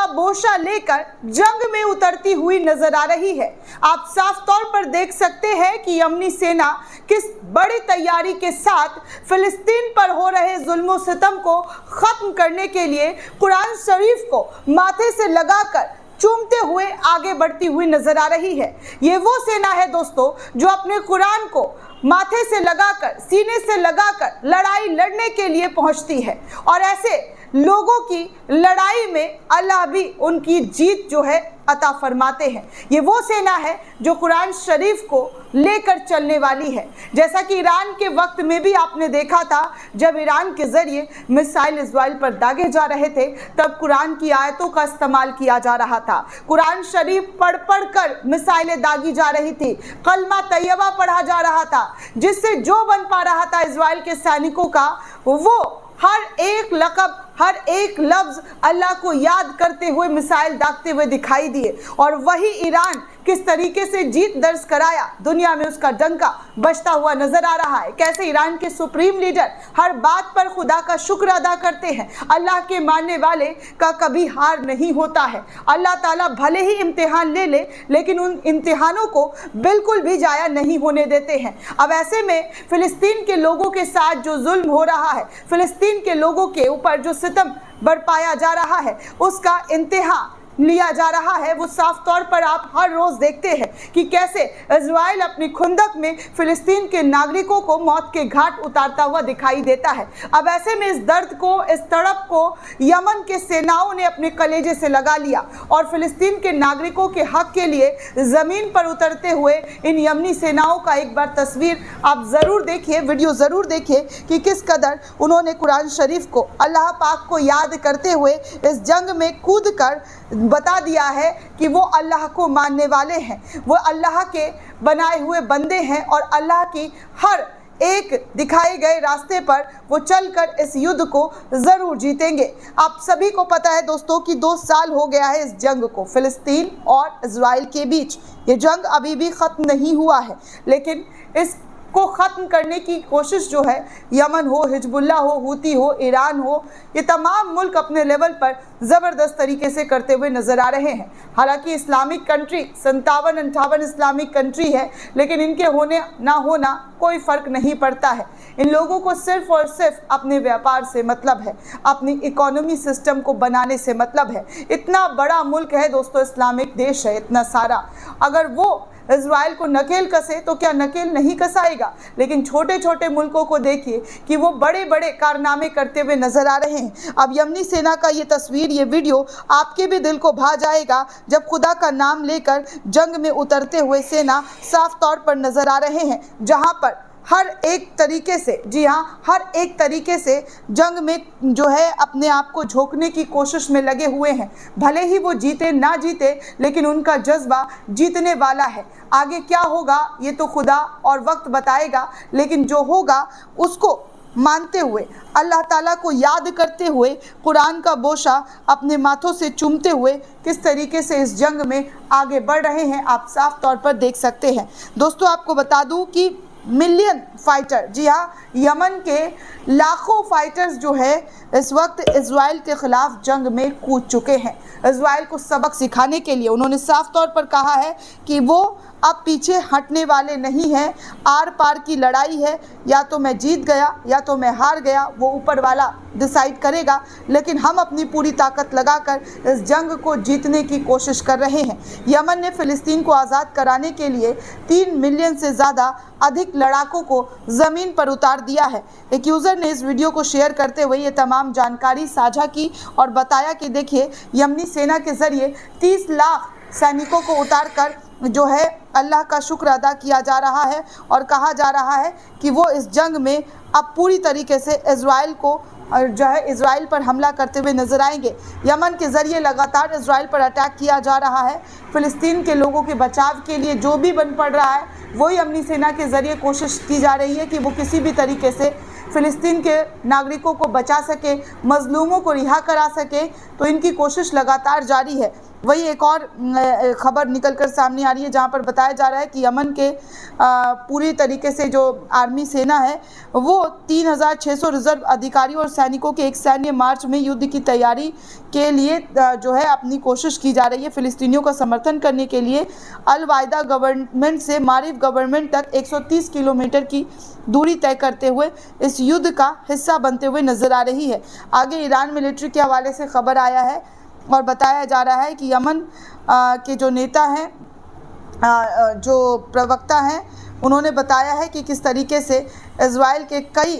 का बोझा लेकर जंग में उतरती हुई नजर आ रही है। आप साफ तौर पर देख सकते हैं कि यमनी सेना किस बड़ी तैयारी के साथ फिलिस्तीन पर हो रहे जुल्म सितम को खत्म करने के लिए कुरान शरीफ को माथे से लगाकर चूमते हुए आगे बढ़ती हुई नजर आ रही है। ये वो सेना है दोस्तों जो अपने कुरान को माथे से लगाकर, सीने से लगाकर लड़ाई लड़ने के लिए पहुंचती है, और ऐसे लोगों की लड़ाई में अल्लाह भी उनकी जीत जो है अता फरमाते हैं। ये वो सेना है जो कुरान शरीफ को लेकर चलने वाली है। जैसा कि ईरान के वक्त में भी आपने देखा था, जब ईरान के जरिए मिसाइल इजराइल पर दागे जा रहे थे, तब कुरान की आयतों का इस्तेमाल किया जा रहा था। कुरान शरीफ पढ़ पढ़ कर मिसाइलें दागी जा रही थी, कलमा तैयबा पढ़ा जा रहा था, जिससे जो बन पा रहा था इजराइल के सैनिकों का, वो हर एक लक़ब, हर एक लफ्ज अल्लाह को याद करते हुए मिसाइल दागते हुए दिखाई दिए। और वही ईरान किस तरीके से जीत दर्ज कराया, दुनिया में उसका डंका बजता हुआ नजर आ रहा है। कैसे ईरान के सुप्रीम लीडर हर बात पर खुदा का शुक्र अदा करते हैं। अल्लाह के मानने वाले का कभी हार नहीं होता है। अल्लाह ताला भले ही इम्तिहान ले ले, लेकिन उन इम्तिहानों को बिल्कुल भी जाया नहीं होने देते हैं। अब ऐसे में फिलिस्तीन के लोगों के साथ जो जुल्म हो रहा है, फिलिस्तीन के लोगों के ऊपर जो सितम बरपाया जा रहा है, उसका इंतहा लिया जा रहा है। वो साफ तौर पर आप हर रोज देखते हैं कि कैसे इजराइल अपनी खुंदक में फिलिस्तीन के नागरिकों को मौत के घाट उतारता हुआ दिखाई देता है। अब ऐसे में इस दर्द को, इस तड़प को यमन के सेनाओं ने अपने कलेजे से लगा लिया और फिलिस्तीन के नागरिकों के हक के लिए जमीन पर उतरते हुए इन यमनी सेनाओं का एक बार तस्वीर आप जरूर देखिए, वीडियो जरूर देखिए कि किस कदर उन्होंने कुरान शरीफ को, अल्लाह पाक को याद करते हुए इस जंग में कूद कर बता दिया है कि वो अल्लाह को मानने वाले हैं, वो अल्लाह के बनाए हुए बंदे हैं और अल्लाह की हर एक दिखाए गए रास्ते पर वो चलकर इस युद्ध को ज़रूर जीतेंगे। आप सभी को पता है दोस्तों कि 2 साल हो गया है इस जंग को, फ़िलिस्तीन और इजराइल के बीच। ये जंग अभी भी ख़त्म नहीं हुआ है, लेकिन इस को ख़त्म करने की कोशिश जो है, यमन हो, हिजबुल्लाह हो, हूती हो, ईरान हो, ये तमाम मुल्क अपने लेवल पर ज़बरदस्त तरीके से करते हुए नज़र आ रहे हैं। हालांकि इस्लामिक कंट्री 57-58 इस्लामिक कंट्री है, लेकिन इनके होने ना होना कोई फ़र्क नहीं पड़ता है। इन लोगों को सिर्फ़ और सिर्फ अपने व्यापार से मतलब है, अपनी इकोनॉमी सिस्टम को बनाने से मतलब है। इतना बड़ा मुल्क है दोस्तों, इस्लामिक देश है इतना सारा, अगर वो इजराइल को नकेल कसे तो क्या नकेल नहीं कसाएगा। लेकिन छोटे छोटे मुल्कों को देखिए कि वो बड़े बड़े कारनामे करते हुए नजर आ रहे हैं। अब यमनी सेना का ये तस्वीर, ये वीडियो आपके भी दिल को भा जाएगा जब खुदा का नाम लेकर जंग में उतरते हुए सेना साफ तौर पर नजर आ रहे हैं, जहां पर हर एक तरीके से, जी हाँ, हर एक तरीके से जंग में जो है अपने आप को झोंकने की कोशिश में लगे हुए हैं। भले ही वो जीते ना जीते, लेकिन उनका जज्बा जीतने वाला है। आगे क्या होगा ये तो खुदा और वक्त बताएगा, लेकिन जो होगा उसको मानते हुए, अल्लाह ताला को याद करते हुए, कुरान का बोझा अपने माथों से चूमते हुए किस तरीके से इस जंग में आगे बढ़ रहे हैं, आप साफ तौर पर देख सकते हैं। दोस्तों आपको बता दूं कि मिलियन फाइटर, जी हाँ, यमन के लाखों फाइटर्स जो है इस वक्त इजराइल के ख़िलाफ़ जंग में कूद चुके हैं। इजराइल को सबक सिखाने के लिए उन्होंने साफ तौर पर कहा है कि वो अब पीछे हटने वाले नहीं हैं। आर पार की लड़ाई है, या तो मैं जीत गया या तो मैं हार गया, वो ऊपर वाला डिसाइड करेगा, लेकिन हम अपनी पूरी ताकत लगाकर इस जंग को जीतने की कोशिश कर रहे हैं। यमन ने फ़िलिस्तीन को आज़ाद कराने के लिए 3 मिलियन से ज़्यादा अधिक लड़ाकों को ज़मीन पर उतार दिया है। एक यूज़र ने इस वीडियो को शेयर करते हुए ये तमाम जानकारी साझा की और बताया कि देखिए, यमनी सेना के ज़रिए 30 लाख सैनिकों को उतार कर जो है अल्लाह का शुक्र अदा किया जा रहा है और कहा जा रहा है कि वो इस जंग में अब पूरी तरीके से इजराइल को जो है इजराइल पर हमला करते हुए नजर आएंगे। यमन के ज़रिए लगातार इजराइल पर अटैक किया जा रहा है। फ़िलिस्तीन के लोगों के बचाव के लिए जो भी बन पड़ रहा है, वही यमनी सेना के ज़रिए कोशिश की जा रही है कि वो किसी भी तरीके से फ़िलिस्तीन के नागरिकों को बचा सके, मजलूमों को रिहा करा सके, तो इनकी कोशिश लगातार जारी है। वही एक और खबर निकलकर सामने आ रही है जहां पर बताया जा रहा है कि यमन के पूरी तरीके से जो आर्मी सेना है वो 3600 रिजर्व अधिकारियों और सैनिकों के एक सैन्य मार्च में युद्ध की तैयारी के लिए जो है अपनी कोशिश की जा रही है। फ़िलिस्तीनियों का समर्थन करने के लिए अल वायदा गवर्नमेंट से मारिफ गवर्नमेंट तक 130 किलोमीटर की दूरी तय करते हुए इस युद्ध का हिस्सा बनते हुए नजर आ रही है। आगे ईरान मिलिट्री के हवाले से खबर आया है और बताया जा रहा है कि यमन के जो नेता हैं, जो प्रवक्ता हैं, उन्होंने बताया है कि किस तरीके से इजराइल के कई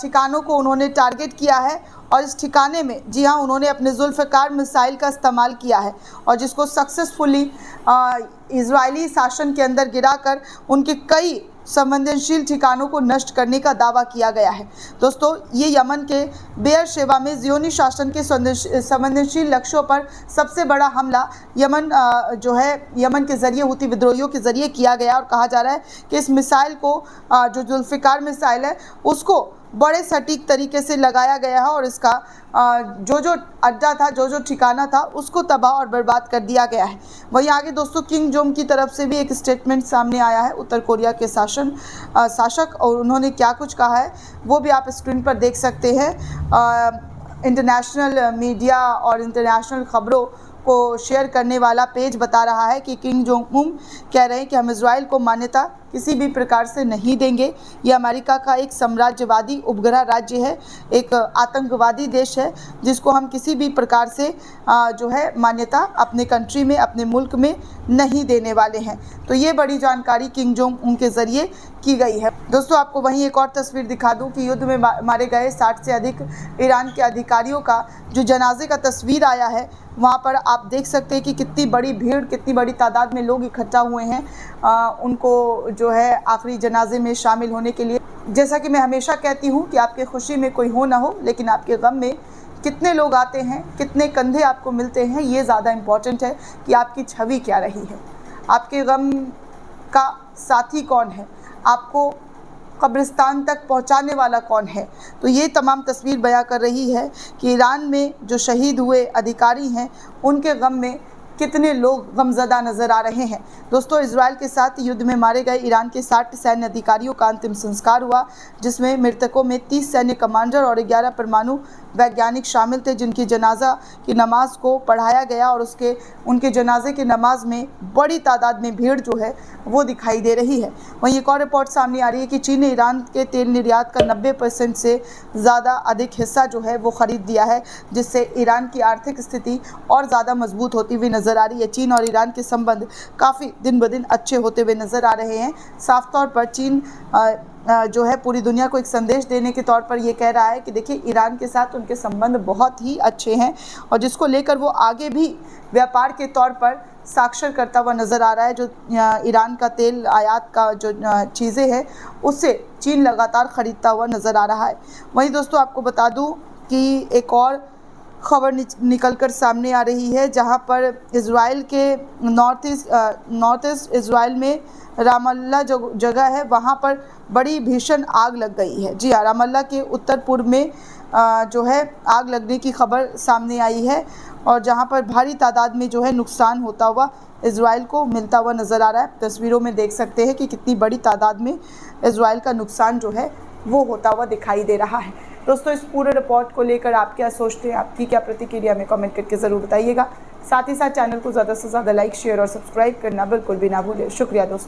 ठिकानों को उन्होंने टारगेट किया है और इस ठिकाने में जी हाँ उन्होंने अपने जुल्फ़िकार मिसाइल का इस्तेमाल किया है और जिसको सक्सेसफुली इजरायली शासन के अंदर गिराकर उनके कई संवेदनशील ठिकानों को नष्ट करने का दावा किया गया है। दोस्तों, ये यमन के बेयरशेबा में ज़ियोनी शासन के संवेदनशील लक्ष्यों पर सबसे बड़ा हमला यमन के ज़रिए हुती विद्रोहियों के ज़रिए किया गया और कहा जा रहा है कि इस मिसाइल को जो जुल्फ़िकार मिसाइल है उसको बड़े सटीक तरीके से लगाया गया है और इसका जो अड्डा था, जो ठिकाना था, उसको तबाह और बर्बाद कर दिया गया है। वहीं आगे दोस्तों किम जोंग की तरफ से भी एक स्टेटमेंट सामने आया है उत्तर कोरिया के शासक, और उन्होंने क्या कुछ कहा है वो भी आप स्क्रीन पर देख सकते हैं। इंटरनेशनल मीडिया और इंटरनेशनल खबरों को शेयर करने वाला पेज बता रहा है कि किम जोंग उन कह रहे हैं कि हम इजराइल को मान्यता किसी भी प्रकार से नहीं देंगे। ये अमेरिका का एक साम्राज्यवादी उपग्रह राज्य है, एक आतंकवादी देश है जिसको हम किसी भी प्रकार से मान्यता अपने कंट्री में, अपने मुल्क में नहीं देने वाले हैं। तो ये बड़ी जानकारी किम जोंग उन के ज़रिए की गई है। दोस्तों, आपको वहीं एक और तस्वीर दिखा दूं कि युद्ध में मारे गए 60 से अधिक ईरान के अधिकारियों का जो जनाजे का तस्वीर आया है वहाँ पर आप देख सकते हैं कि कितनी बड़ी भीड़, कितनी बड़ी तादाद में लोग इकट्ठा हुए हैं उनको जो है आखिरी जनाजे में शामिल होने के लिए। जैसा कि मैं हमेशा कहती हूँ कि आपके खुशी में कोई हो ना हो, लेकिन आपके गम में कितने लोग आते हैं, कितने कंधे आपको मिलते हैं, ये ज़्यादा इम्पॉर्टेंट है कि आपकी छवि क्या रही है, आपके गम का साथी कौन है, आपको कब्रिस्तान तक पहुंचाने वाला कौन है। तो ये तमाम तस्वीर बयां कर रही है कि ईरान में जो शहीद हुए अधिकारी हैं उनके गम में कितने लोग गमज़दा नज़र आ रहे हैं। दोस्तों, इजराइल के साथ युद्ध में मारे गए ईरान के 60 सैन्य अधिकारियों का अंतिम संस्कार हुआ, जिसमें मृतकों में 30 सैन्य कमांडर और 11 परमाणु वैज्ञानिक शामिल थे, जिनकी जनाजा की नमाज को पढ़ाया गया और उनके जनाजे की नमाज में बड़ी तादाद में भीड़ जो है वो दिखाई दे रही है। वहीं एक और रिपोर्ट सामने आ रही है कि चीन ने ईरान के तेल निर्यात का 90% से ज़्यादा अधिक हिस्सा जो है वो ख़रीद दिया है, जिससे ईरान की आर्थिक स्थिति और ज़्यादा मजबूत होती हुई नज़र आ रही है। चीन और ईरान के संबंध काफ़ी दिन ब दिन अच्छे होते हुए नज़र आ रहे हैं। साफ तौर पर चीन जो है पूरी दुनिया को एक संदेश देने के तौर पर ये कह रहा है कि देखिए ईरान के साथ उनके संबंध बहुत ही अच्छे हैं और जिसको लेकर वो आगे भी व्यापार के तौर पर साक्षर करता हुआ नज़र आ रहा है। जो ईरान का तेल आयात का जो चीज़ें हैं उससे चीन लगातार ख़रीदता हुआ नज़र आ रहा है। वहीं दोस्तों, आपको बता दूँ कि एक और खबर निकल कर सामने आ रही है जहां पर इजराइल के नॉर्थ ईस्ट इजराइल में रामल्ला जो जगह है वहां पर बड़ी भीषण आग लग गई है। जी हाँ, रामल्ला के उत्तर पूर्व में जो है आग लगने की खबर सामने आई है और जहां पर भारी तादाद में जो है नुकसान होता हुआ इजराइल को मिलता हुआ नज़र आ रहा है। तस्वीरों में देख सकते हैं कि कितनी बड़ी तादाद में इजराइल का नुकसान जो है वो होता हुआ दिखाई दे रहा है। दोस्तों, इस पूरे रिपोर्ट को लेकर आप क्या सोचते हैं, आपकी क्या प्रतिक्रिया में कमेंट करके ज़रूर बताइएगा। साथ ही साथ चैनल को ज़्यादा से ज़्यादा लाइक, शेयर और सब्सक्राइब करना बिल्कुल भी ना भूलें। शुक्रिया दोस्तों।